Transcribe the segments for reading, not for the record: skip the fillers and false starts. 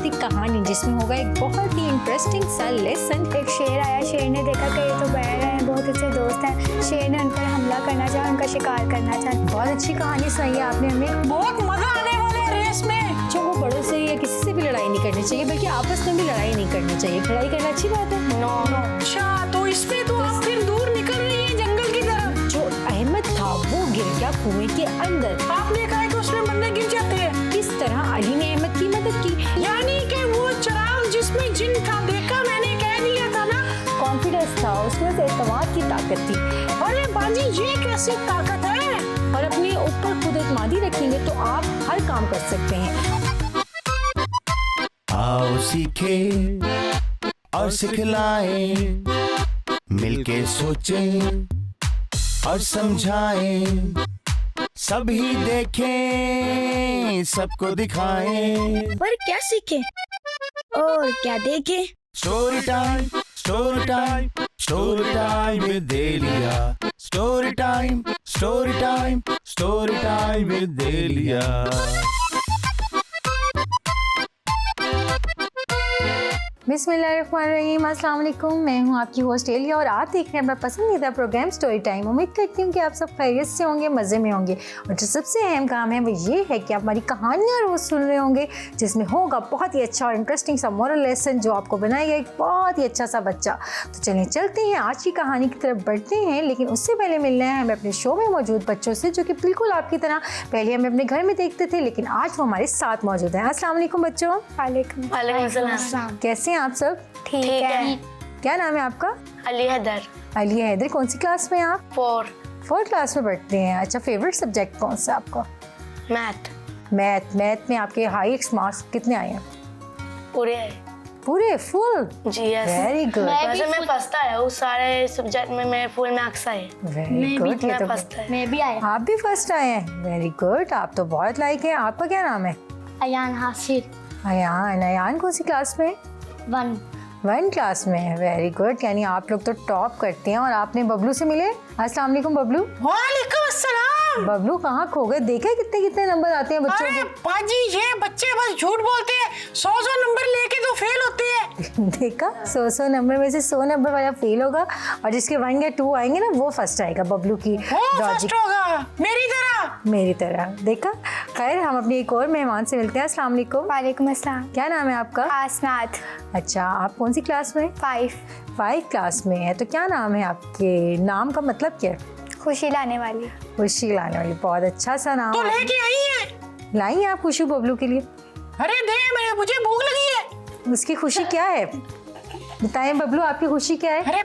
सी कहानी जिसमें होगा एक बहुत ही इंटरेस्टिंग सा लेसन। एक शेर आया, शेर ने देखा कि ये तो बह रहे हैं, बहुत अच्छे दोस्त हैं। शेर ने उन पर हमला करना चाहा, उनका शिकार करना चाहा। बहुत अच्छी कहानी सुनाई है आपने हमें। बहुत मजा आने वाले है रेस में। जो वो बड़ों से या किसी से भी लड़ाई नहीं करनी चाहिए, बल्कि आपस में भी लड़ाई नहीं करनी चाहिए। लड़ाई करना अच्छी बात है। नो अच्छा, तो इसमें तो आप फिर दूर निकल रही है जंगल की तरफ। जो अहमद था वो गिर गया कुएं के अंदर। आपने कहा कि उसमें बंदे गिर जाते हैं। किस तरह अली ने अहमद की मदद की। यानी कि वो चिराग जिसमें जिन था, देखा मैंने कह दिया था ना। कॉन्फिडेंस था उसमें, एतमाद की ताकत थी। अरे बाजी, ये कैसी ताकत है। और अपने ऊपर खुद एतमादी रखेंगे तो आप हर काम कर सकते हैं। आओ सीखे और सिखलाएं, मिलके सोचें और समझाएं, सभी देखें सबको दिखाएं। पर क्या सीखे और क्या देखे? Story time, story time, story time with Aliya. Story time, story time, story time with Aliya. बिस्मिल्लाहिर्रहमानिर्रहीम, अस्सलाम वालेकुम। मैं हूं आपकी होस्ट एलिया और आप देख रहे हैं अपना पसंदीदा प्रोग्राम स्टोरी टाइम। उम्मीद करती हूं कि आप सब खैरियत से होंगे, मज़े में होंगे। और जो सबसे अहम काम है वो ये है कि आप हमारी कहानियाँ रोज़ सुन रहे होंगे, जिसमें होगा बहुत ही अच्छा और इंटरेस्टिंग सा मोरल लेसन जो आपको बनाएगा एक बहुत ही अच्छा सा बच्चा। तो चलिए चलते हैं, आज की कहानी की तरफ बढ़ते हैं। लेकिन उससे पहले मिलना है हमें अपने शो में मौजूद बच्चों से, जो कि बिल्कुल आपकी तरह पहले हमें अपने घर में देखते थे, लेकिन आज वो हमारे साथ मौजूद हैं। अस्सलाम वालेकुम बच्चों। वालेकुम अस्सलाम। कैसे हैं आप सब? ठीक है। क्या नाम है आपका? अली हैदर। अली हैदर। कौन सी क्लास में हैं आप? 4 क्लास में पढ़ते हैं। अच्छा, फेवरेट सब्जेक्ट कौन सा आपका? मैथ। मैथ में आपके हाईएस्ट मार्क्स कितने आए हैं? पूरे फुल? जी यस। Very good. वैसे मैं फर्स्ट आया हूँ सारे सब्जेक्ट में, मेरे फुल मार्क्स आए। Very good. मैं फर्स्ट आया। मैं भी आया। आप भी फर्स्ट आए हैं? वेरी गुड, आप तो बहुत लाइक हैं। आपका क्या नाम है? अयान हासिर। अयान कौन सी क्लास में? 1 क्लास में है। वेरी गुड, यानी आप लोग तो टॉप करते हैं। और आपने बबलू से मिले? अस्सलाम वालेकुम बबलू। वालेकुम अस्सलाम। बबलू कहाँ खो गए? देखे कितने नंबर आते हैं बच्चों अरे के? बाजी, ये बच्चे बस झूठ बोलते हैं। 100 नंबर लेके तो फेल होते हैं। देखा, 100 नंबर में से 100 नंबर वाला फेल होगा और जिसके 1 या 2 आएंगे ना वो फर्स्ट आएगा। बबलू की फर्स्ट होगा मेरी तरह। देखा। खैर, हम अपनी एक और मेहमान से मिलते हैं। अस्सलाम वालेकुम। वालेकुम अस्सलाम। क्या नाम है आपका? आसनात। अच्छा, आप कौन सी क्लास में? 5 क्लास में है। तो क्या नाम है आपके? नाम का मतलब क्या है? खुशी लाने वाली। खुशी लाने वाली। बहुत अच्छा सा नाम तो है। लेके आई है। लाई हैं आप खुशी बबलू के लिए? अरे दे, मुझे भूख लगी है। उसकी खुशी क्या है बताएं बबलू, आपकी खुशी क्या है? अरे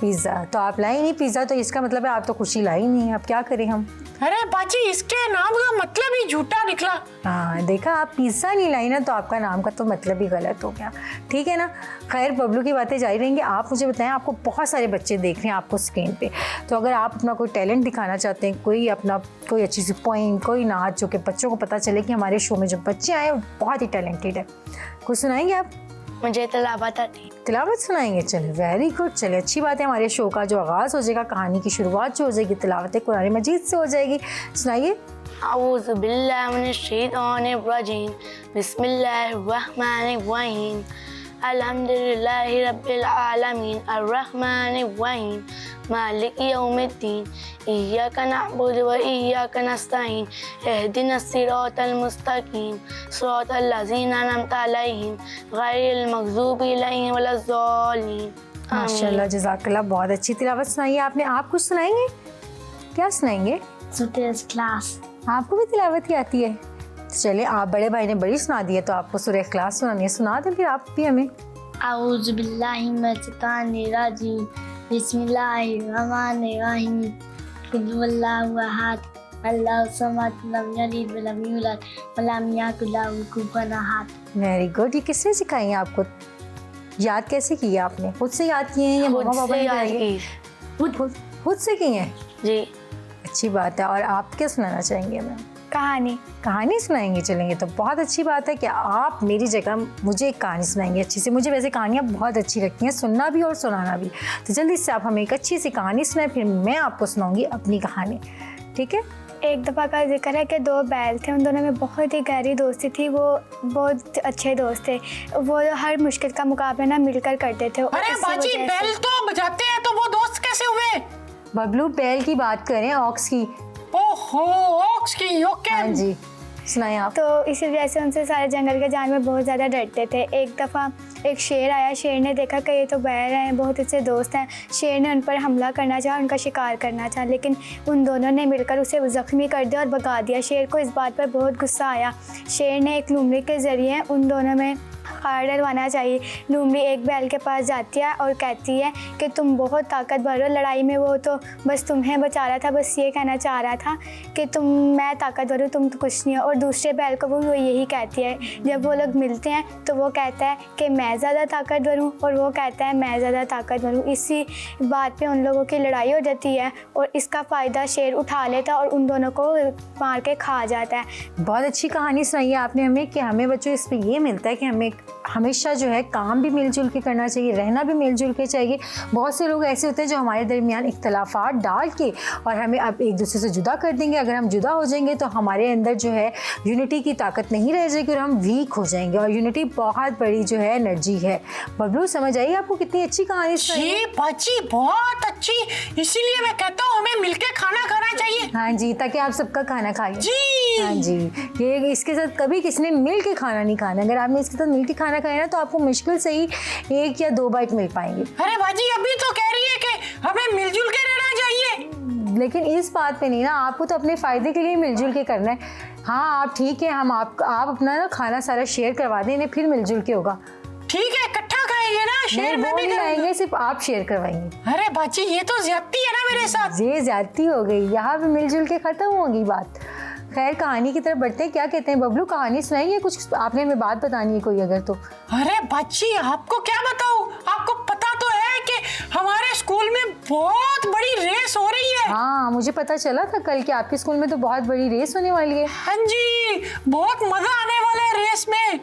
पिज्जा। तो आप लाई नहीं पिज्जा, तो इसका मतलब है आप तो खुशी लाई नहीं। अब क्या करें हम? अरे बाजी, इसके नाम का मतलब ही झूठा निकला। हाँ, देखा, आप पिज्जा नहीं लाई ना, तो आपका नाम का तो मतलब ही गलत हो गया। ठीक है ना। खैर, बबलू की बातें जारी रहेंगी। आप मुझे बताएं, आपको बहुत सारे बच्चे देख रहे हैं आपको स्क्रीन पे, तो अगर आप अपना कोई टैलेंट दिखाना चाहते हैं, कोई अच्छी सी पोइम, कोई नाच, जो कि बच्चों को पता चले कि हमारे शो में जो बच्चे आए वो बहुत ही टैलेंटेड है, कुछ सुनाएंगे आप? मुझे तिलावत आती। तिलावत सुनाएंगे? चले, वेरी गुड। चले, अच्छी बात है। हमारे शो का जो आगाज़ हो जाएगा, कहानी की शुरुआत जो हो जाएगी, तिलावत कुरान मजीद से हो जाएगी। सुनाइए। औज़ु बिल्लाहि मिनश शैतानिर रजीम, बिस्मिल्लाहिर रहमानिर रहीम, अल्हम्दुलिल्लाहि रब्बिल आलमीन, अर्रहमानिर रहीम, मालिकि यौमिद्दीन, इय्याका नअबुदु व इय्याका नस्तईन, इहदिनस सिरातल मुस्तकीम, सिरातल लज़ीना अनअमता अलैहिम, गैरिल मग़ज़ूबि अलैहिम वलज़्ज़ालिन। माशाल्लाह, जज़ाकल्लाह। बहुत अच्छी तिलावत सुनाई आपने। आप कुछ सुनाएंगे? क्या सुनाएंगे? क्लास। आपको भी तिलावत ही आती है? तो चलिए, आप बड़े भाई ने बड़ी सुना दी है, तो आपको सूरह इखलास सुनानी है। सुना दें फिर आप भी हमें। औज़ु बिल्लाहि मिनश शैतानिर रजीम, बिस्मिल्लाहिर रहमानिर रहीम, कुल हुवल्लाहु अहद, अल्लाहु समद, लम यलिद व लम यूलद व लम यकुल लहू कुफुवन अहद। Very good. ये किसने सिखाई है आपको? याद कैसे की है आपने? खुद से याद किए हैं या मम्मा पापा ने कराई? खुद से की हैं? जी। अच्छी बात है। और आप क्या सुनाना चाहेंगे हमें? कहानी सुनाएंगे? चलेंगे, तो बहुत अच्छी बात है कि आप मेरी जगह मुझे एक कहानी सुनाएंगे अच्छी सी। मुझे वैसे कहानियाँ बहुत अच्छी लगती हैं, सुनना भी और सुनाना भी। तो जल्दी से आप हमें एक अच्छी सी कहानी सुनाएं, फिर मैं आपको सुनाऊंगी अपनी कहानी। ठीक है? एक दफ़ा का जिक्र है कि दो बैल थे, उन दोनों में बहुत ही गहरी दोस्ती थी। वो बहुत अच्छे दोस्त थे, वो हर मुश्किल का मुकाबला ना मिलकर करते थे। अरे इसी बाजी, वजह से- बैल तो बजाते हैं, तो वो दोस्त कैसे हुए? बबलू बैल की बात करें, ऑक्स की। ओहो, ऑक्स की, ओके। हाँ जी, सुनाए आप। तो इसी वजह से उनसे सारे जंगल के जानवर बहुत ज़्यादा डरते थे। एक दफ़ा एक शेर आया, शेर ने देखा कि ये तो बैल हैं, बहुत अच्छे दोस्त हैं। शेर ने उन पर हमला करना चाहा, उनका शिकार करना चाहा, लेकिन उन दोनों ने मिलकर उसे ज़ख्मी कर दिया और भगा दिया। शेर को इस बात पर बहुत गुस्सा आया। शेर ने एक लूमड़ी के ज़रिए उन दोनों में खार डलवाना चाहिए। लूमड़ी एक बैल के पास जाती है और कहती है कि तुम बहुत ताकतवर हो, लड़ाई में वो तो बस तुम्हें बचा रहा था, बस ये कहना चाह रहा था कि मैं ताकतवर हूँ, तुम तो कुछ नहीं हो। और दूसरे बैल को वो यही कहती है। जब वो लोग मिलते हैं तो वो कहता है कि मैं ज़्यादा ताकतवर हूँ और वो कहता है मैं ज़्यादा ताकतवर हूँ। इसी बात पे उन लोगों की लड़ाई हो जाती है और इसका फ़ायदा शेर उठा लेता है और उन दोनों को मार के खा जाता है। बहुत अच्छी कहानी सुनाई है आपने हमें कि हमें बच्चों इस पे ये मिलता है कि हमें हमेशा जो है काम भी मिलजुल के करना चाहिए, रहना भी मिलजुल के चाहिए। बहुत से लोग ऐसे होते हैं जो हमारे दरमियान इख्तलाफात डाल के और हमें अब एक दूसरे से जुदा कर देंगे। अगर हम जुदा हो जाएंगे तो हमारे अंदर जो है यूनिटी की ताकत नहीं रह जाएगी और हम वीक हो जाएंगे। और यूनिटी बहुत बड़ी जो है एनर्जी है। बबलू, समझ आई आपको कितनी अच्छी कहानी सुनाई? जी बाजी, बहुत अच्छी। इसीलिए मैं कहता हूँ हमें मिलके खाना खाना चाहिए। हाँ जी, ताकि आप सबका खाना खा लें। जी हाँ जी, ये इसके साथ कभी किसी ने मिल के खाना नहीं खाना। अगर आपने इसके साथ मिल के खाना खाया ना तो आपको मुश्किल से ही 1 या 2 बाइट मिल पाएंगे। अरे बाजी, अभी तो कह रही है कि हमें मिलजुल के रहना चाहिए। लेकिन इस बात पे नहीं ना, आपको तो अपने फ़ायदे के लिए मिलजुल के करना है। हाँ आप ठीक है, हम आप अपना ना खाना सारा शेयर करवा दें, फिर मिलजुल के होगा। ठीक है, इकट्ठा खाएंगे ना, शेयर में वो भी नहीं करेंगे। आएंगे, सिर्फ आप शेयर करवाएंगे। अरे बाजी, ये तो ज्यादती है ना मेरे साथ। ये ज्यादती हो गई, यहाँ पे मिलजुल के ख़त्म होगी बात। खैर, कहानी की तरफ बढ़ते हैं। क्या कहते हैं बबलू, कहानी सुनाइए कुछ, आपने हमें बात बतानी है कोई अगर तो। अरे बाजी, आपको क्या बताऊं, आपको पता तो है कि हमारे स्कूल में बहुत बड़ी रेस हो रही है। हाँ, मुझे पता चला था कल कि आपके स्कूल में तो बहुत बड़ी रेस होने वाली है। हाँ जी, बहुत मजा आने वाला है रेस में।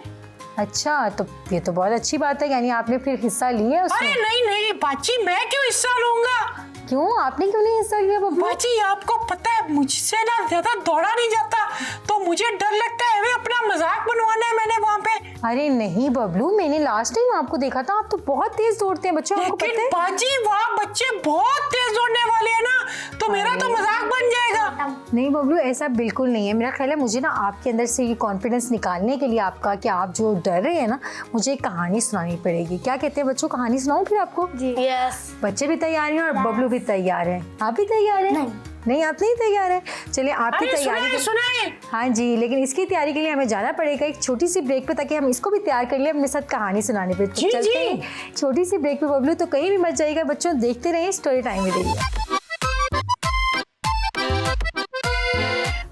अच्छा, तो ये तो बहुत अच्छी बात है, यानी आपने फिर हिस्सा लिया उसमें? अरे नहीं नहीं बाजी, मैं क्यों हिस्सा लूंगा? क्यों, आपने क्यों नहीं हिस्सा लिया बबलू? बाजी, आपको पता है मुझसे ना ज्यादा दौड़ा नहीं जाता, तो मुझे डर लगता है। वे अपना मजाक बनवाना है मैंने वहाँ पे। अरे नहीं बबलू, मैंने लास्ट टाइम आपको देखा था, आप तो बहुत तेज दौड़ते हैं बच्चों, आपको लेकिन पता है? बाजी, वहाँ बच्चे बहुत तेज दौड़ने वाले हैं ना, तो मेरा तो मजाक बन जाएगा। नहीं बबलू, ऐसा बिल्कुल नहीं है। मेरा ख्याल है मुझे ना आपके अंदर से ये कॉन्फिडेंस निकालने के लिए आपका, कि आप जो डर रहे हैं ना, मुझे एक कहानी सुनानी पड़ेगी। क्या कहते हैं बच्चों, कहानी सुनाऊं फिर आपको? जी यस। बच्चे भी तैयार हैं और बबलू भी तैयार है। आप भी तैयार हैं? नहीं, आप नहीं तैयार है। चलिए आपकी अरे तैयारी सुनाए सुनाए। हाँ जी, लेकिन इसकी तैयारी के लिए हमें जाना पड़ेगा एक छोटी सी ब्रेक पे, ताकि हम इसको भी तैयार कर लें अपने साथ कहानी सुनाने पे। तो जी, चलते जी। हैं छोटी सी ब्रेक पे बबलू, तो कहीं भी मत जाइएगा बच्चों, देखते रहिए स्टोरी टाइम में। देखिए,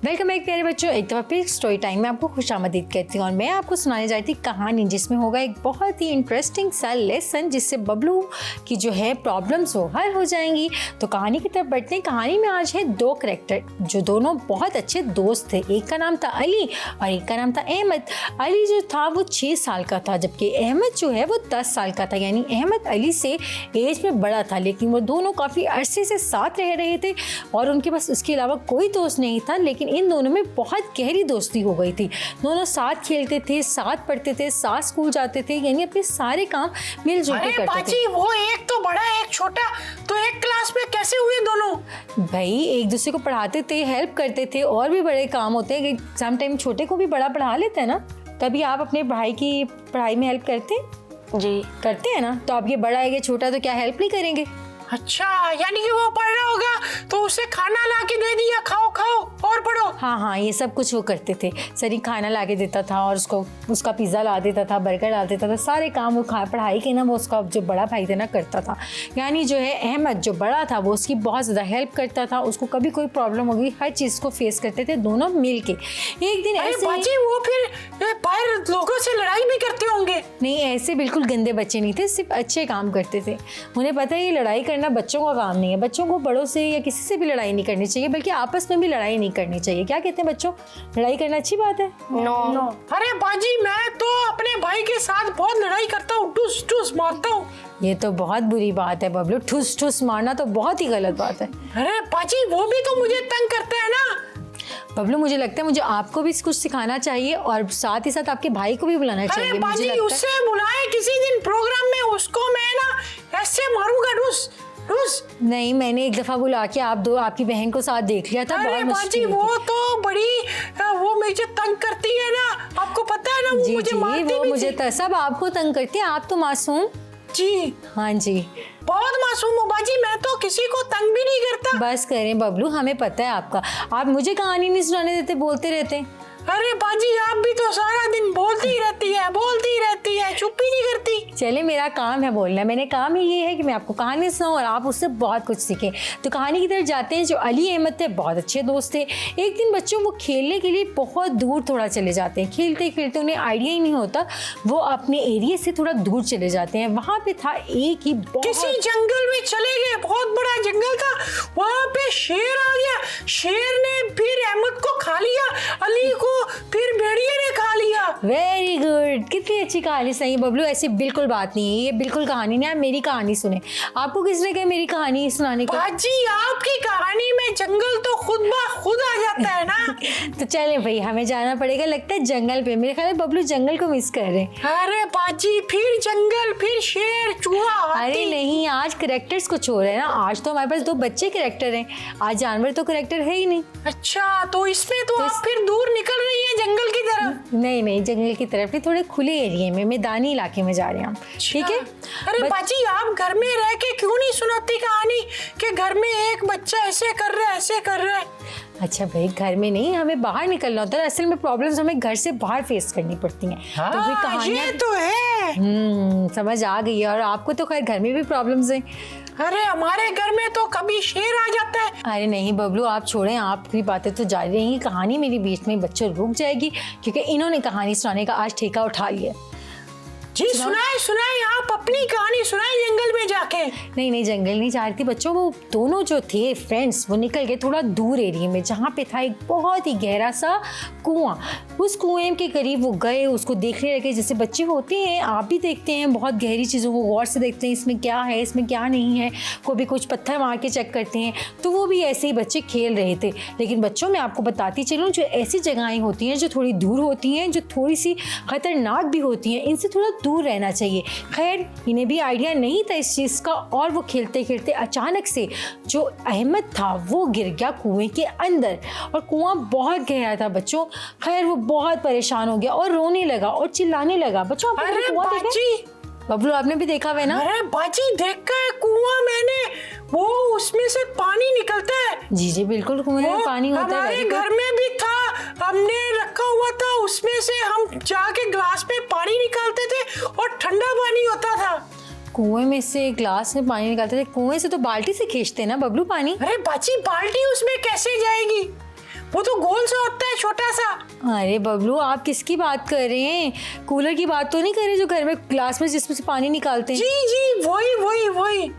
वेलकम बैक प्यारे बच्चों, एक दफ़ा फिर स्टोरी टाइम में आपको खुशामदीद कहती हूँ। और मैं आपको सुनाने जाती कहानी जिसमें होगा एक बहुत ही इंटरेस्टिंग सा लेसन, जिससे बबलू की जो है प्रॉब्लम्स वो हल हो जाएंगी। तो कहानी की तरफ बढ़ते हैं। कहानी में आज है 2 कैरेक्टर जो दोनों बहुत अच्छे दोस्त थे। एक का नाम था अली और एक का नाम था अहमद। अली जो था वो 6 साल का था, जबकि अहमद जो है वो 10 साल का था। यानी अहमद अली से एज में बड़ा था, लेकिन वो दोनों काफ़ी अरसे से साथ रह रहे थे और उनके पास उसके अलावा कोई दोस्त नहीं था। लेकिन इन दोनों में बहुत गहरी दोस्ती हो गई थी। दोनों साथ खेलते थे, साथ पढ़ते थे, साथ स्कूल जाते थे, यानी अपने सारे काम मिलजुल के अरे करते थे। बाजी, वो एक तो बड़ा एक छोटा, तो एक क्लास में कैसे हुए दोनों? भाई एक दूसरे को पढ़ाते थे, हेल्प करते थे। और भी बड़े काम होते हैं कि सम टाइम छोटे को भी बड़ा पढ़ा लेता है ना। कभी आप अपने भाई की पढ़ाई में हेल्प करते हैं? जी करते हैं ना। तो अब ये बड़ा है, ये छोटा, तो क्या हेल्प नहीं करेंगे? अच्छा, यानी कि वो पढ़ रहा होगा तो उसे खाना ला के दे दिया, खाओ खाओ और पढ़ो। हाँ, ये सब कुछ वो करते थे। सरी खाना ला के देता था और उसका पिज़्ज़ा ला देता था, बर्गर ला देता था, सारे काम वो पढ़ाई के ना वो उसका जो बड़ा भाई था ना करता था। यानी जो है अहमद जो बड़ा था वो उसकी बहुत ज़्यादा हेल्प करता था। उसको कभी कोई प्रॉब्लम होगी, हर चीज़ को फेस करते थे दोनों मिल के। एक दिन अरे ऐसे बाजी, वो फिर बाहर लोगों से लड़ाई भी करते होंगे? नहीं, ऐसे बिल्कुल गंदे बच्चे नहीं थे, सिर्फ अच्छे काम करते थे। उन्हें पता है ये लड़ाई करना बच्चों का काम नहीं है। बच्चों को बड़ों से या किसी से भी लड़ाई नहीं करनी चाहिए, बल्कि आपस में भी लड़ाई नहीं करनी चाहिए। क्या कहते हैं बच्चों, लड़ाई करना अच्छी बात है? नो। अरे बाजी, मैं तो अपने भाई के साथ बहुत लड़ाई करता हूँ, ठुस ठुस मारता हूँ। ये तो बहुत बुरी बात है बबलू, ठुस ठुस मारना तो बहुत ही गलत बात है। अरे बाजी, वो भी तो मुझे तंग करता है ना। बबलू मुझे लगता है मुझे आपको भी कुछ सिखाना चाहिए और साथ ही साथ आपके भाई को भी बुलाना चाहिए। अरे मुझे बाजी लगता है उससे बुलाए किसी दिन प्रोग्राम में, उसको मैं ना ऐसे मारूंगा डूस डूस। नहीं, मैंने एक दफा बुला के आपकी बहन को साथ देख लिया था। अरे बहुत बाजी मुश्किल वो तो बड़ी वो मुझे तंग करती है ना, आपको पता है ना, वो जी मुझे जी, मारती वो भी मुझे थी। सब आपको तंग करती है, आप तो मासूम। जी हाँ जी, बहुत मासूम हूँ बाजी, मैं तो किसी को तंग भी नहीं करता। बस करें बबलू, हमें पता है आपका, आप मुझे कहानी नहीं सुनाने देते, बोलते रहते हैं। अरे बाजी आप भी तो सारा दिन बोलती ही रहती है, चुप ही नहीं करती। चले, मेरा काम है बोलना, मैंने काम ही ये है कि मैं आपको कहानी सुनाऊं और आप उससे बहुत कुछ सीखें। तो कहानी की तरफ जाते हैं। जो अली अहमद थे बहुत अच्छे दोस्त थे। एक दिन बच्चों वो खेलने के लिए बहुत दूर थोड़ा चले जाते हैं। खेलते खेलते उन्हें आइडिया ही नहीं होता, वो अपने एरिया से थोड़ा दूर चले जाते हैं। वहाँ पे था एक ही किसी जंगल में चले गए, बहुत बड़ा जंगल था, वहाँ पे शेर आ गया। शेर ने फिर अहमद को खा लिया, अली को फिर भेड़िए ने खा लिया। वेरी गुड, कितनी अच्छी कहानी सही बबलू। ऐसी बिल्कुल बात नहीं है, ये बिल्कुल कहानी नहीं है। आप मेरी कहानी सुने। आपको किसने कहा मेरी कहानी सुनाने को? बाजी आपकी कहानी में जंगल तो खुद ब खुद आ जाता है ना। तो चले भाई, हमें जाना पड़ेगा लगता है जंगल पे। मेरे ख्याल है बबलू जंगल को मिस कर रहे हैं। अरे बाजी फिर जंगल, फिर शेर, चूहा, अरे हाथी। नहीं, आज करेक्टर्स कुछ हो रहे हैं ना। आज तो हमारे पास 2 बच्चे करेक्टर हैं, आज जानवर तो करेक्टर है ही नहीं। अच्छा तो इसमें तो आप फिर दूर निकल रही है जंगल की तरफ। नहीं नहीं, जंगल की तरफ नहीं, थोड़े खुले एरिया में, मैदानी इलाके में जा रहे हैं हम। ठीक है। अरे बाजी आप घर में रह के क्यों नहीं सुनाती कहानी कि घर में एक बच्चा ऐसे कर रहा है, ऐसे कर रहा है। अच्छा भाई, घर में नहीं, हमें बाहर निकलना होता है। असल में प्रॉब्लम्स हमें घर से बाहर फेस करनी पड़ती हैं। तो फिर कहानियां ये तो है। समझ आ गई है। और आपको तो खैर घर में भी प्रॉब्लम्स हैं। अरे हमारे घर में तो कभी शेर आ जाता है। अरे नहीं बबलू, आप छोड़ें, आपकी बातें तो जारी रहेंगी। कहानी मेरी बीच में बच्चों रुक जाएगी क्योंकि इन्होंने कहानी सुनाने का आज ठेका उठा लिया। जी सुनाए आप अपनी कहानी सुनाए जंगल में जाके। नहीं, जंगल नहीं जा रही थी बच्चों। वो दोनों जो थे फ्रेंड्स, वो निकल गए थोड़ा दूर एरिया में, जहाँ पे था एक बहुत ही गहरा सा कुआं। उस कुएं के करीब वो गए, उसको देखने लगे जैसे बच्चे होते हैं। आप भी देखते हैं, बहुत गहरी चीज़ों को गौर से देखते हैं, इसमें क्या है, इसमें क्या नहीं है। कभी कुछ पत्थर मार के चेक करते हैं। तो वो भी ऐसे ही बच्चे खेल रहे थे। लेकिन बच्चों, मैं आपको बताती चलूँ, जो ऐसी जगहें होती हैं जो थोड़ी दूर होती हैं, जो थोड़ी सी खतरनाक भी होती हैं, इनसे थोड़ा दूर रहना चाहिए। खैर, इन्हें भी आइडिया नहीं था इस चीज़ का, और वो खेलते खेलते अचानक से जो अहमद था वो गिर गया कुएं के अंदर। और कुआं बहुत गहरा था बच्चों। खैर, वो बहुत परेशान हो गया और रोने लगा और चिल्लाने लगा। बच्चों, आपने अरे कुआं देखा? बाजी, बबलू, आपने भी देखा है ना? अरे बाजी देखा है कुआं मैंने, वो उसमें से पानी निकलता है। जी जी बिल्कुल, कुएं में पानी होता है। हमारे घर में भी था, हमने रखा हुआ था, उसमें से हम जाके ग्लास में पानी निकालते थे और ठंडा पानी होता था। कुएं में से ग्लास में पानी निकालते थे? कुएं से तो बाल्टी से खींचते हैं ना बबलू पानी। अरे बाजी बाल्टी उसमें कैसे जाएगी, वो तो गोल सा होता है, छोटा सा। अरे बबलू, आप किसकी बात कर रहे हैं? कूलर की बात तो नहीं कर रहे जो घर में ग्लास में जिसमें से पानी निकालते हैं? जी वही।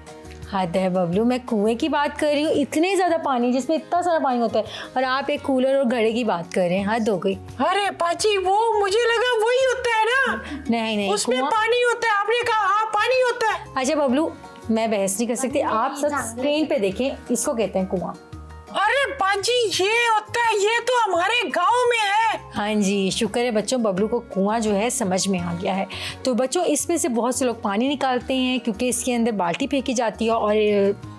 हद है बबलू, मैं कुएं की बात कर रही हूँ। इतने ज्यादा पानी, जिसमें इतना सारा पानी होता है, और आप एक कूलर और घड़े की बात कर रहे हैं। हद हो गई। अरे बाजी वो मुझे लगा वही होता है ना। नहीं, उसमें पानी होता है, आपने कहा हाँ पानी होता है। अच्छा बबलू, मैं बहस नहीं कर सकती, आप सब स्क्रीन पे देखें, इसको कहते हैं कुआं। अरे बाजी ये होता है, ये तो हमारे गांव में है। हाँ जी, शुक्र है बच्चों, बबलू को कुआं जो है समझ में आ गया है। तो बच्चों, इसमें से बहुत से लोग पानी निकालते हैं क्योंकि इसके अंदर बाल्टी फेंकी जाती है और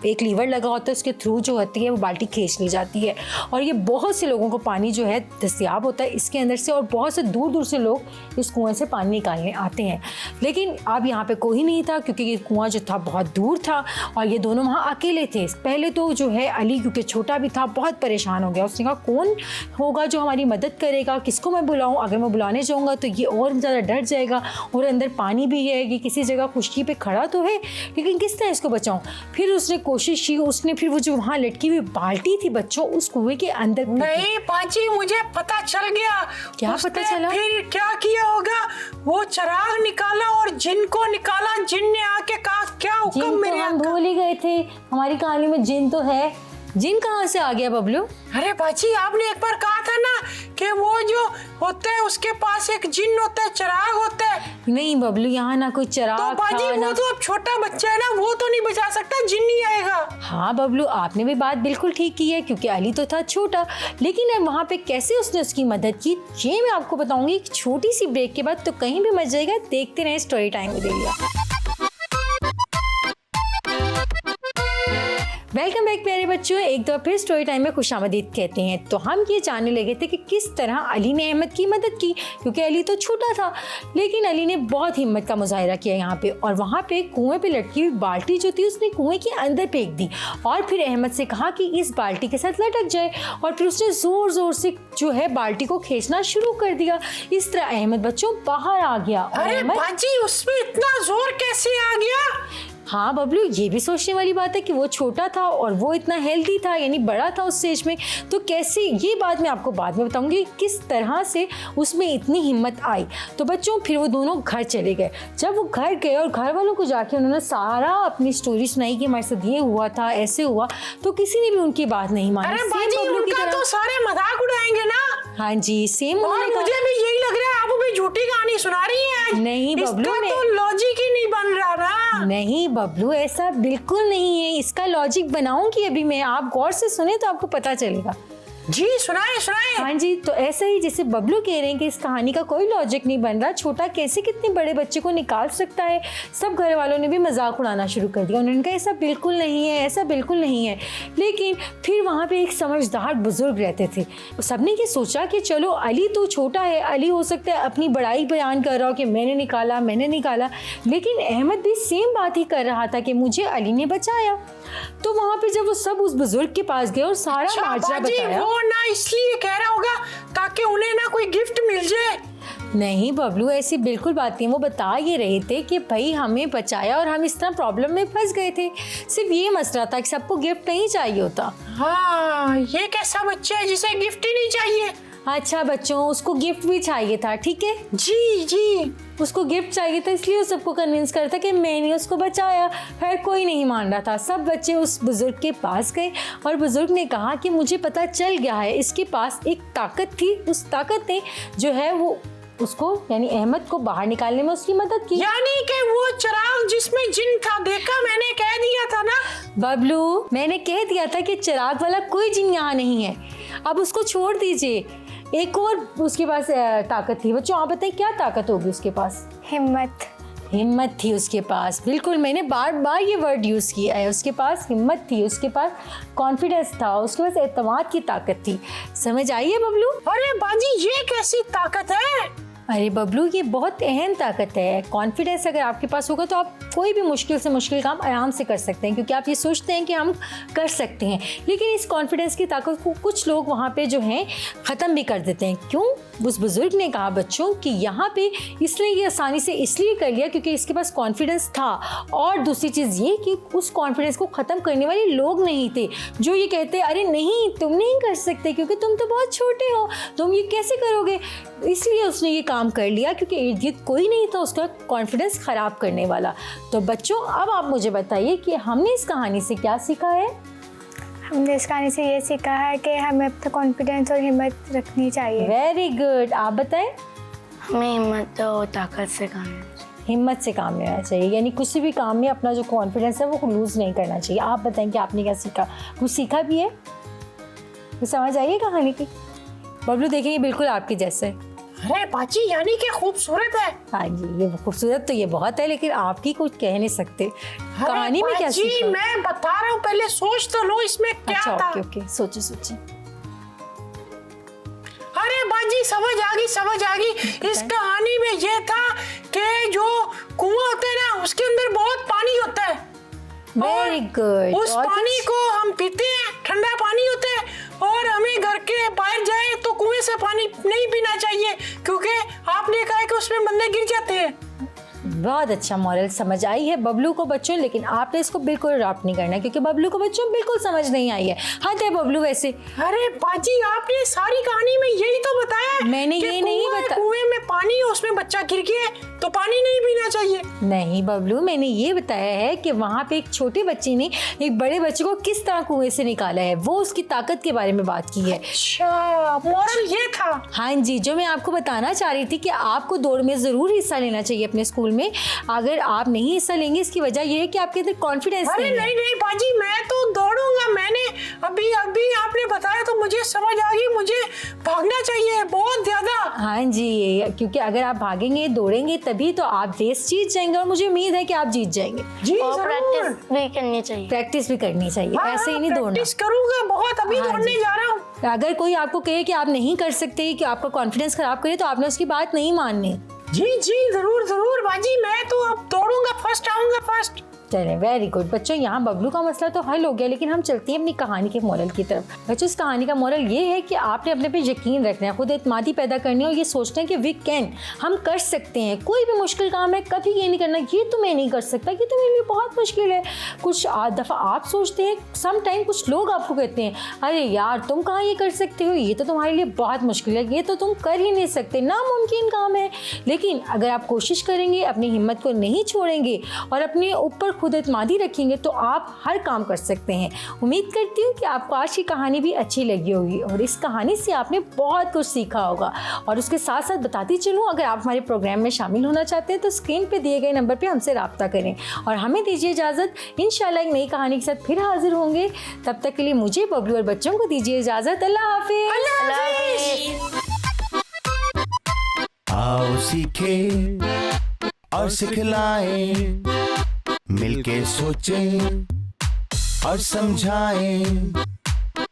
एक लीवर लगा होता है, उसके थ्रू जो होती है वो बाल्टी खींच ली जाती है। और ये बहुत से लोगों को पानी जो है दस्तयाब होता है इसके अंदर से, और बहुत से दूर दूर से लोग इस कुएं से पानी निकालने आते हैं। लेकिन अब यहाँ पे कोई नहीं था क्योंकि ये कुआं जो था बहुत दूर था और ये दोनों वहाँ अकेले थे। पहले तो जो है अली, क्योंकि छोटा भी था, बहुत परेशान हो गया। उसने कहा कौन होगा जो हमारी मदद करेगा, किसको मैं बुलाऊं? अगर मैं बुलाने जाऊंगा तो ये और ज़्यादा डर जाएगा, और अंदर पानी भी है, ये किसी जगह खुशकी पे खड़ा तो है, लेकिन किस तरह इसको बचाऊं? फिर उसने कोशिश की, उसने फिर वो जो वहाँ लटकी हुई बाल्टी थी बच्चों, उस कुएं के अंदर नहीं बाजी, मुझे पता चल गया। क्या पता चला? फिर क्या किया होगा, वो चिराग निकाला और जिन को निकाला। जिन ने आके कहा क्या हुक्म जिन मेरे तो हम आका? भूल ही गए थे, हमारी कहानी में जिन तो है। जिन कहाँ से आ गया बबलू? अरे बाजी, आपने एक बार कहा था ना कि वो जो होता है उसके पास एक जिन होता है, चिराग होता है। नहीं बबलू, यहाँ ना कोई चिराग तो बाजी था, वो तो अब छोटा बच्चा है ना, वो तो नहीं बचा सकता, जिन नहीं आएगा। हाँ बबलू, आपने भी बात बिल्कुल ठीक की है, क्योंकि अली तो था छोटा, लेकिन अब वहाँ पे कैसे उसने उसकी मदद की ये मैं आपको बताऊंगी एक छोटी सी ब्रेक के बाद। तो कहीं भी मत जाइएगा, देखते रहे story time with Aliya. Welcome back प्यारे बच्चों, एक दफा फिर स्टोरी टाइम में खुशामदीद कहते हैं। तो हम ये जानने लगे थे कि किस तरह अली ने अहमद की मदद की, क्योंकि अली तो छोटा था, लेकिन अली ने बहुत हिम्मत का मुजाहिरा किया यहाँ पे, और वहाँ पे कुएं पे लटकी हुई बाल्टी जो थी उसने कुएं के अंदर फेंक दी, और फिर अहमद से कहा कि इस बाल्टी के साथ लटक जाए, और फिर उसने जोर जोर से जो है बाल्टी को खींचना शुरू कर दिया। इस तरह अहमद बच्चों बाहर आ गया। अरे बाजी, उसमें इतना जोर कैसे आ गया? हाँ बबलू, ये भी सोचने वाली बात है कि वो छोटा था और वो इतना हेल्दी था, यानी बड़ा था उस स्टेज में, तो कैसे, ये बात मैं आपको बाद में बताऊंगी किस तरह से उसमें इतनी हिम्मत आई। तो बच्चों फिर वो दोनों घर चले गए। जब वो घर गए और घर वालों को जाके उन्होंने सारा अपनी स्टोरी सुनाई कि हमारे साथ ये हुआ था, ऐसे हुआ, तो किसी ने भी उनकी बात नहीं मानी। अरे बाजी, उनका तो सारे मजाक उड़ाएंगे ना। हाँ जी, सेम और मुझे भी यही लग रहा है, आप भी झूठी कहानी सुना रही हैं। नहीं बबलू, इसका तो लॉजिक ही नहीं बन रहा ना। नहीं बबलू, ऐसा बिल्कुल नहीं है, इसका लॉजिक बनाऊंगी अभी मैं, आप गौर से सुने तो आपको पता चलेगा। जी सुनाए सुनाए। हाँ जी, तो ऐसा ही जैसे बबलू कह रहे हैं कि इस कहानी का कोई लॉजिक नहीं बन रहा, छोटा कैसे कितने बड़े बच्चे को निकाल सकता है, सब घर वालों ने भी मजाक उड़ाना शुरू कर दिया। उन्होंने कहा ऐसा बिल्कुल नहीं है, ऐसा बिल्कुल नहीं है। लेकिन फिर वहाँ पे एक समझदार बुजुर्ग रहते थे, सबने ये सोचा कि चलो अली तो छोटा है, अली हो सकता है अपनी बड़ाई बयान कर रहा हो कि मैंने निकाला, लेकिन अहमद भी सेम बात ही कर रहा था कि मुझे अली ने बचाया। तो वहाँ पे जब वो सब उस बुजुर्ग के पास गए और सारा माजरा बताया, वो ना इसलिए कह रहा होगा ताकि उन्हें ना कोई गिफ्ट मिल जाए। नहीं बबलू, ऐसी बिल्कुल बात नहीं। वो बता ये रहे थे कि भाई हमें बचाया और हम इस तरह प्रॉब्लम में फंस गए थे, सिर्फ ये मसला था कि सबको गिफ्ट नहीं चाहिए होता। हाँ, ये कैसा बच्चा है जिसे गिफ्ट ही नहीं चाहिए? अच्छा बच्चों, उसको गिफ्ट भी चाहिए था, ठीक है जी, उसको गिफ्ट चाहिए था, इसलिए वो सबको कन्विंस करता कि मैंने उसको बचाया। फिर कोई नहीं मान रहा था, सब बच्चे उस बुजुर्ग के पास गए और बुजुर्ग ने कहा कि मुझे पता चल गया है, इसके पास एक ताकत थी, उस ताकत ने जो है वो उसको यानी अहमद को बाहर निकालने में उसकी मदद की। यानी कि वो चिराग जिसमें जिन था, देखा मैंने कह दिया था ना बबलू, मैंने कह दिया था कि चिराग वाला कोई जिन यहाँ नहीं है, अब उसको छोड़ दीजिए। एक और उसके पास ताकत थी। बच्चों आप बताइए क्या ताकत होगी उसके पास? हिम्मत थी उसके पास, बिल्कुल, मैंने बार बार ये वर्ड यूज़ किया है। उसके पास हिम्मत थी, उसके पास कॉन्फिडेंस था, उसके पास एतमाद की ताकत थी। समझ आई है बबलू? अरे बाजी, ये कैसी ताकत है? अरे बबलू, ये बहुत अहम ताकत है। कॉन्फिडेंस अगर आपके पास होगा तो आप कोई भी मुश्किल से मुश्किल काम आराम से कर सकते हैं, क्योंकि आप ये सोचते हैं कि हम कर सकते हैं। लेकिन इस कॉन्फिडेंस की ताकत को कुछ लोग वहाँ पे जो हैं ख़त्म भी कर देते हैं। क्यों? उस बुजुर्ग ने कहा बच्चों कि यहाँ पे इसने ये आसानी से इसलिए कर लिया क्योंकि इसके पास कॉन्फिडेंस था, और दूसरी चीज़ ये कि उस कॉन्फिडेंस को ख़त्म करने वाले लोग नहीं थे जो ये कहते अरे नहीं तुम नहीं कर सकते क्योंकि तुम तो बहुत छोटे हो, तुम ये कैसे करोगे। इसलिए उसने ये काम कर लिया क्योंकि इर्द गिर्द कोई नहीं था उसका कॉन्फिडेंस ख़राब करने वाला। तो बच्चों अब आप मुझे बताइए कि हमने इस कहानी से क्या सीखा है? हमने इस कहानी से ये सीखा है कि हमें अपना कॉन्फिडेंस और हिम्मत रखनी चाहिए। वेरी गुड, आप बताएं। हमें हिम्मत और ताकत से काम लेना चाहिए। हिम्मत से काम लेना चाहिए, यानी किसी भी काम में अपना जो कॉन्फिडेंस है वो लूज़ नहीं करना चाहिए। आप बताएं कि आपने क्या सीखा? कुछ सीखा भी है? तो समझ आइए कहानी की। बबलू देखेंगे बिल्कुल आपके जैसे। अरे बाजी, यानी कि खूबसूरत है। हाँ जी, ये खूबसूरत तो ये बहुत है, लेकिन आपकी कुछ कह नहीं सकते। कहानी में क्या सीखा? मैं बता रहा हूँ, पहले सोच तो लो इसमें क्या अच्छा, था। ओके, सोचिए। अरे बाजी, समझ आ गई। इस कहानी में ये था कि जो कुआं होता है ना उसके अंदर बहुत पानी होता है। Very good. उस पानी को हम पीते हैं, ठंडा पानी होता है, और हमें घर के बाहर जाए तो कुएं से पानी नहीं पीना चाहिए क्योंकि आपने कहा है कि उसमें बंदे गिर जाते हैं। बहुत अच्छा मॉरल समझ आई है बबलू को बच्चों, लेकिन आपने इसको बिल्कुल अडॉप्ट नहीं करना है क्योंकि बबलू को बच्चों बिल्कुल समझ नहीं आई है। हाँ है बबलू वैसे। अरे बाजी, आपने सारी कहानी में यही तो बताया। मैंने ये नहीं बताया। कुएं में पानी है, उसमें बच्चा गिर गया तो पानी नहीं पीना चाहिए? नहीं बबलू, मैंने ये बताया है कि वहाँ पे एक छोटे बच्चे ने एक बड़े बच्चे को किस तरह कुएं से निकाला है, वो उसकी ताकत के बारे में बात की है। अच्छा, मोरल ये था। हाँ जी, जो मैं आपको बताना चाह रही थी कि आपको दौड़ में ज़रूर हिस्सा लेना चाहिए अपने स्कूल में। अगर आप नहीं हिस्सा लेंगे, इसकी वजह ये है कि आपके अंदर कॉन्फिडेंस अरे नहीं है। नहीं बाजी, मैं तो दौड़ूंगा। मैंने अभी आपने बताया तो मुझे समझ आ गई, मुझे भागना चाहिए बहुत ज्यादा। हाँ जी, क्योंकि अगर आप भागेंगे दौड़ेंगे तभी तो आप रेस जीत जाएंगे, और मुझे उम्मीद है कि आप जीत जाएंगे। जी और जरूर। प्रैक्टिस भी करनी चाहिए। प्रैक्टिस भी करनी चाहिए, हाँ, ऐसे ही नहीं दौड़ना। प्रैक्टिस करूंगा बहुत, अभी हाँ दौड़ने जी। जा रहा हूँ। अगर कोई आपको कहे कि आप नहीं कर सकते, कि आपका कॉन्फिडेंस खराब करे, तो आपने उसकी बात नहीं माननी। जी जरूर बाजी, मैं तो अब दौड़ूंगा, फर्स्ट आऊंगा फर्स्ट। चले, वेरी गुड बच्चों। यहाँ बबलू का मसला तो हल हो गया, लेकिन हम चलते हैं अपनी कहानी के मोरल की तरफ। बच्चों, इस कहानी का मोरल ये है कि आपने अपने पे यकीन रखना है, खुद एतमादी पैदा करनी है, और ये सोचना है कि वी कैन, हम कर सकते हैं। कोई भी मुश्किल काम है, कभी ये नहीं करना ये तो मैं नहीं कर सकता, ये तो मेरे लिए बहुत मुश्किल है। कुछ दफ़ा आप सोचते हैं, सम टाइम कुछ लोग आपको कहते हैं, अरे यार तुम कहाँ ये कर सकते हो, ये तो तुम्हारे लिए बहुत मुश्किल है, ये तो तुम कर ही नहीं सकते, नामुमकिन काम है। लेकिन अगर आप कोशिश करेंगे, अपनी हिम्मत को नहीं छोड़ेंगे और अपने ऊपर खुद एतमादी रखेंगे, तो आप हर काम कर सकते हैं। उम्मीद करती हूँ कि आपको आज की कहानी भी अच्छी लगी होगी, और इस कहानी से आपने बहुत कुछ सीखा होगा। और उसके साथ साथ बताती चलूँ, अगर आप हमारे प्रोग्राम में शामिल होना चाहते हैं तो स्क्रीन पे दिए गए नंबर पे हमसे रब्ता करें, और हमें दीजिए इजाज़त। इंशाल्लाह एक नई कहानी के साथ फिर हाजिर होंगे। तब तक के लिए मुझे, बबलू और बच्चों को दीजिए इजाज़त। अल्लाह हाफिज़। आओ सीखे और सिखलाएं, मिलके सोचें और समझाएं,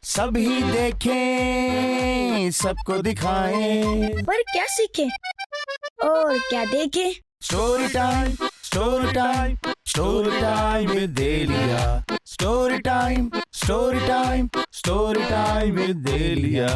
सभी देखें सबको दिखाएं। पर क्या सीखे और क्या देखे? Story time, story time, story time with Delia. Story time, story time, story time with देलिया।